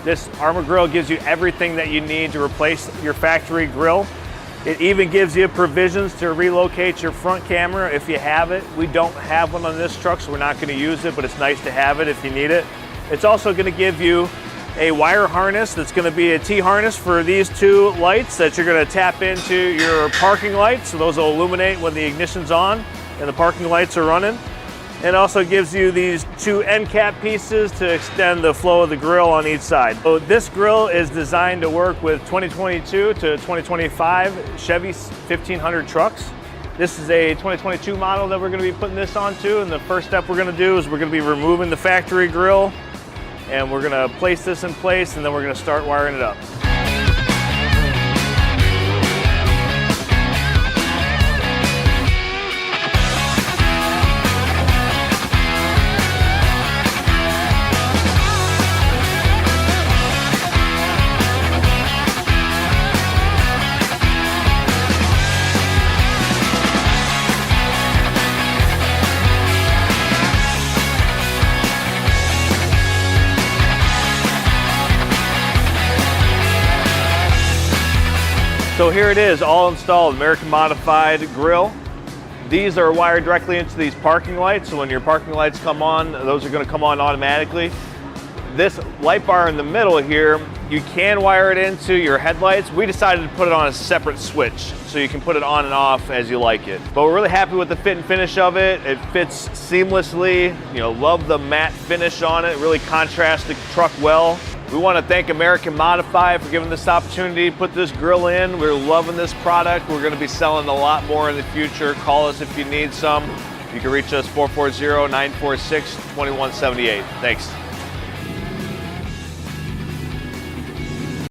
This Armor Grille gives you everything that you need to replace your factory grill. It even gives you provisions to relocate your front camera if you have it. We don't have one on this truck, so we're not going to use it, but it's nice to have it if you need it. It's also going to give you a wire harness that's going to be a T-harness for these two lights that you're going to tap into your parking lights, so those will illuminate when the ignition's on and the parking lights are running. It also gives you these two end cap pieces to extend the flow of the grill on each side. So this grill is designed to work with 2022 to 2025 Chevy 1500 trucks. This is a 2022 model that we're going to be putting this onto, and the first step we're going to do is we're going to be removing the factory grill, and we're going to place this in place, and then we're going to start wiring it up. So here it is, all installed, American modified grill. These are wired directly into these parking lights, so when your parking lights come on, those are going to come on automatically. This light bar in the middle here, you can wire it into your headlights. We decided to put it on a separate switch, so you can put it on and off as you like it. But we're really happy with the fit and finish of it. It fits seamlessly. You know, love the matte finish on it. It really contrasts the truck well. We want to thank American Modified for giving this opportunity to put this grill in. We're loving this product. We're going to be selling a lot more in the future. Call us if you need some. You can reach us 440-946-2178. Thanks.